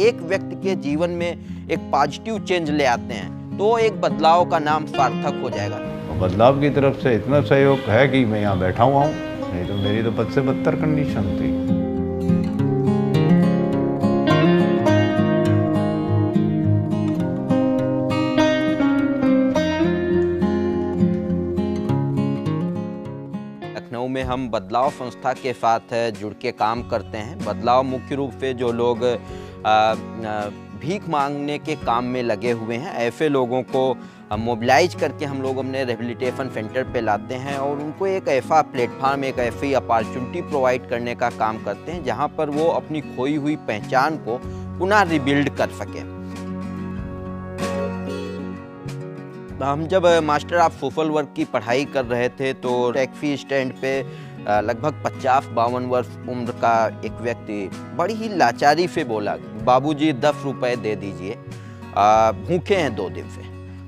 एक व्यक्ति के जीवन में एक पॉजिटिव चेंज ले आते हैं तो एक बदलाव का नाम सार्थक हो जाएगा। बदलाव की तरफ से इतना सहयोग है कि मैं यहाँ बैठा हुआ हूँ, नहीं तो मेरी तो बद से बदतर कंडीशन थी। लखनऊ में हम बदलाव संस्था के साथ जुड़ के काम करते हैं। बदलाव मुख्य रूप से जो लोग भीख मांगने के काम में लगे हुए हैं, ऐसे लोगों को मोबिलाइज करके हम लोग अपने रिहेबिलिटेशन सेंटर पे लाते हैं और उनको एक ऐसा प्लेटफार्म, एक ऐसी अपॉर्चुनिटी प्रोवाइड करने का काम करते हैं जहां पर वो अपनी खोई हुई पहचान को पुनः रिबिल्ड कर सकें। हम जब मास्टर ऑफ सोशल वर्क की पढ़ाई कर रहे थे तो टैक्सी स्टैंड पे लगभग 50-52 वर्ष उम्र का एक व्यक्ति बड़ी ही लाचारी से बोला, बाबूजी 10 रुपए दे दीजिए, भूखे हैं 2 दिन से।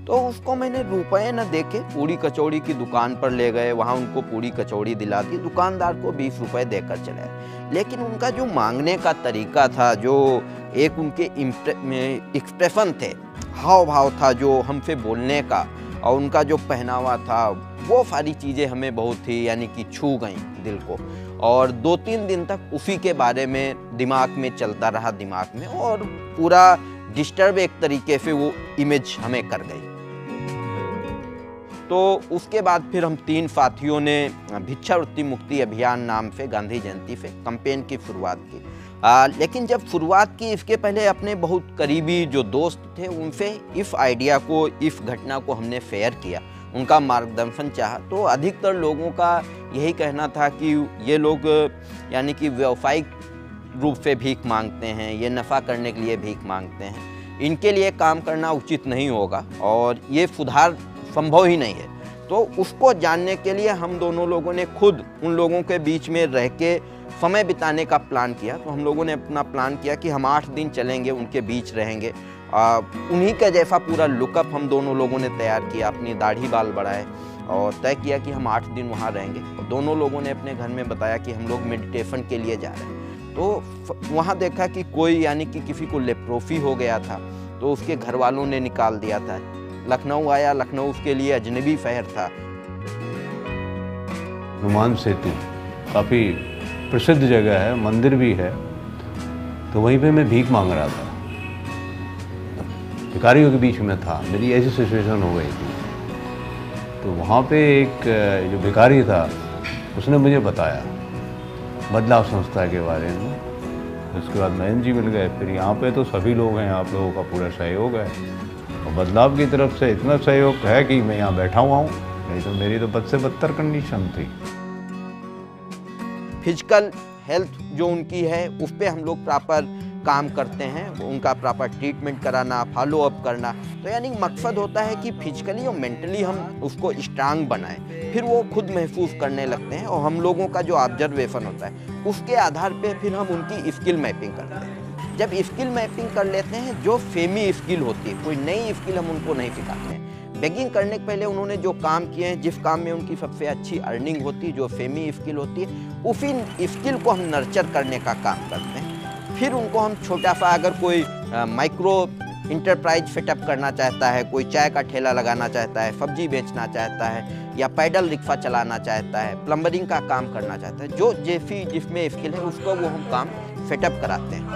तो उसको मैंने रुपए न दे के पूड़ी कचौड़ी की दुकान पर ले गए, वहाँ उनको पूड़ी कचौड़ी दिला दी, दुकानदार को 20 रुपए देकर चले आए। लेकिन उनका जो मांगने का तरीका था, जो एक उनके एक्सप्रेशन थे, हाव भाव था जो हमसे बोलने का, और उनका जो पहनावा था, वो सारी चीज़ें हमें बहुत ही यानी कि छू गई दिल को। और 2-3 दिन तक उसी के बारे में दिमाग में चलता रहा दिमाग में, और पूरा डिस्टर्ब एक तरीके से वो इमेज हमें कर गई। तो उसके बाद फिर हम 3 साथियों ने भिक्षावृत्ति मुक्ति अभियान नाम से गांधी जयंती से कैंपेन की शुरुआत की। लेकिन जब शुरुआत की, इसके पहले अपने बहुत करीबी जो दोस्त थे उनसे इस आइडिया को, इस घटना को हमने शेयर किया, उनका मार्गदर्शन चाहा। तो अधिकतर लोगों का यही कहना था कि ये लोग यानी कि व्यावसायिक रूप से भीख मांगते हैं, ये नफ़ा करने के लिए भीख मांगते हैं, इनके लिए काम करना उचित नहीं होगा और ये सुधार संभव ही नहीं है। तो उसको जानने के लिए हम दोनों लोगों ने खुद उन लोगों के बीच में रह के समय बिताने का प्लान किया। तो हम लोगों ने अपना प्लान किया कि हम 8 दिन चलेंगे, उनके बीच रहेंगे। उन्हीं का जैसा पूरा लुकअप हम दोनों लोगों ने तैयार किया, अपनी दाढ़ी बाल बढ़ाए और तय किया कि हम 8 दिन वहाँ रहेंगे। और दोनों लोगों ने अपने घर में बताया कि हम लोग मेडिटेशन के लिए जा रहे हैं। तो वहाँ देखा कि कोई यानी कि किसी को लेप्रोसी हो गया था, तो उसके घर वालों ने निकाल दिया था। लखनऊ आया, लखनऊ उसके लिए अजनबी शहर था। हनुमान सेतु काफ़ी प्रसिद्ध जगह है, मंदिर भी है, तो वहीं पे मैं भीख मांग रहा था, भिखारियों के बीच में था। मेरी ऐसी सिचुएशन हो गई थी। तो वहाँ पे एक जो भिखारी था उसने मुझे बताया बदलाव संस्था के बारे में। उसके बाद नयन जी मिल गए। फिर यहाँ पे तो सभी लोग हैं, आप लोगों का पूरा सहयोग है और बदलाव की तरफ से इतना सहयोग है कि मैं यहाँ बैठा हुआ हूँ, नहीं तो मेरी तो बद से बदतर कंडीशन थी। फिजिकल हेल्थ जो उनकी है उस पर हम लोग प्रॉपर काम करते हैं, उनका प्रॉपर ट्रीटमेंट कराना, फॉलो अप करना। तो यानी मकसद होता है कि फिजिकली और मेंटली हम उसको स्ट्रांग बनाएं, फिर वो खुद महसूस करने लगते हैं। और हम लोगों का जो ऑब्जर्वेशन होता है उसके आधार पे फिर हम उनकी स्किल मैपिंग करते हैं। जब स्किल मैपिंग कर लेते हैं, जो फेमी स्किल होती है, कोई नई स्किल हम उनको नहीं सिखाते हैं। बेगिंग करने के पहले उन्होंने जो काम किए हैं, जिस काम में उनकी सबसे अच्छी अर्निंग होती है, जो फेमी स्किल होती है, उसी स्किल को हम नर्चर करने का काम करते हैं। फिर उनको हम छोटा सा, अगर कोई माइक्रो इंटरप्राइज सेटअप करना चाहता है, कोई चाय का ठेला लगाना चाहता है, सब्जी बेचना चाहता है, या पैडल रिक्शा चलाना चाहता है, प्लम्बरिंग का काम करना चाहता है, जो जैसी जिसमें स्किल है उसको वो हम काम सेटअप कराते हैं।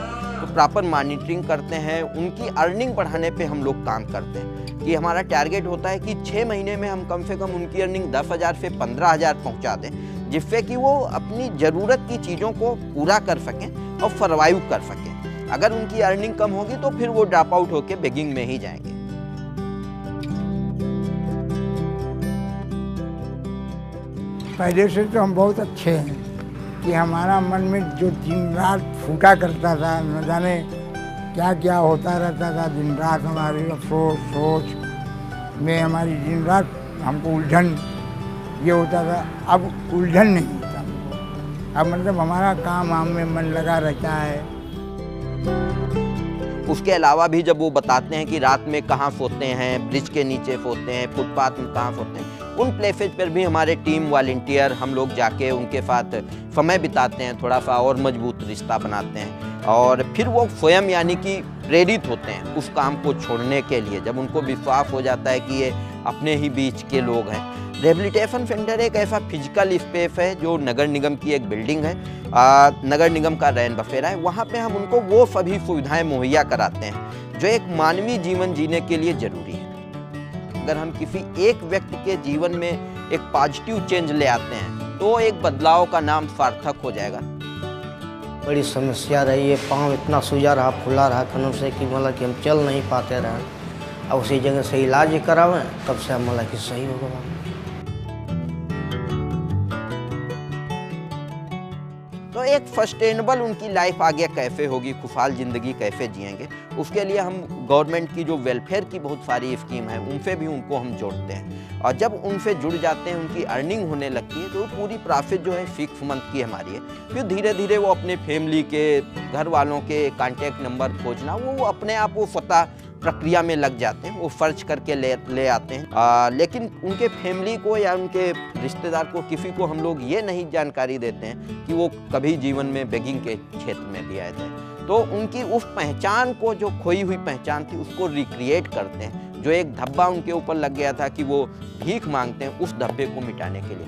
तो प्रॉपर मॉनिटरिंग करते हैं, उनकी अर्निंग बढ़ाने पे हम लोग काम करते हैं। कि हमारा टारगेट होता है कि 6 महीने में हम कम से कम उनकी अर्निंग 10,000 से 15,000 पहुँचा दें, जिससे कि वो अपनी ज़रूरत की चीज़ों को पूरा कर सकें और सर्वाइव कर सकें। अगर उनकी अर्निंग कम होगी तो फिर वो ड्रॉप आउट होकर बेगिंग में ही जाएंगे। पहले से तो हम बहुत अच्छे हैं कि हमारा मन में जो दिन रात फूटा करता था, न जाने क्या क्या होता रहता था, दिन रात हमारी अफसोस सोच में हमारी दिन रात हमको उलझन ये होता था। अब उलझन नहीं होता हमको, अब मतलब हमारा काम में मन लगा रहता है। उसके अलावा भी जब वो बताते हैं कि रात में कहाँ सोते हैं, ब्रिज के नीचे सोते हैं, फुटपाथ में कहाँ सोते हैं, उन प्लेसेस पर भी हमारे टीम वॉलंटियर हम लोग जाके उनके साथ समय बिताते हैं, थोड़ा सा और मजबूत रिश्ता बनाते हैं और फिर वो स्वयं यानी कि प्रेरित होते हैं उस काम को छोड़ने के लिए, जब उनको विश्वास हो जाता है कि ये अपने ही बीच के लोग हैं। रिहैबिलिटेशन सेंटर एक ऐसा फिजिकल स्पेस है जो नगर निगम की एक बिल्डिंग है, नगर निगम का रैन बसेरा है। वहाँ पे हम उनको वो सभी सुविधाएं मुहैया कराते हैं जो एक मानवीय जीवन जीने के लिए ज़रूरी है। अगर हम किसी एक व्यक्ति के जीवन में एक पॉजिटिव चेंज ले आते हैं तो एक बदलाव का नाम सार्थक हो जाएगा। बड़ी समस्या रही है, पाँव इतना सूजा रहा, फूला रहा खनों से कि मतलब कि हम चल नहीं पाते रहे। अब उसी जगह से इलाज करावें तब से हम मतलब कि सही हो गया। तो एक सस्टेनेबल उनकी लाइफ आगे कैसे होगी, खुशहाल ज़िंदगी कैसे जिएंगे, उसके लिए हम गवर्नमेंट की जो वेलफेयर की बहुत सारी स्कीम है उनसे भी उनको हम जोड़ते हैं और जब उनसे जुड़ जाते हैं उनकी अर्निंग होने लगती है तो पूरी प्रॉफिट जो है 6 मंथ की हमारी है। फिर धीरे धीरे वो अपने फैमिली के, घर वालों के कॉन्टैक्ट नंबर खोजना, वो अपने आप वो पता प्रक्रिया में लग जाते हैं, वो सर्च करके ले आते हैं। लेकिन उनके फैमिली को या उनके रिश्तेदार को, किसी को हम लोग ये नहीं जानकारी देते हैं कि वो कभी जीवन में बेगिंग के क्षेत्र में भी आए थे। तो उनकी उस पहचान को, जो खोई हुई पहचान थी, उसको रिक्रिएट करते हैं। जो एक धब्बा उनके ऊपर लग गया था कि वो भीख मांगते हैं, उस धब्बे को मिटाने के लिए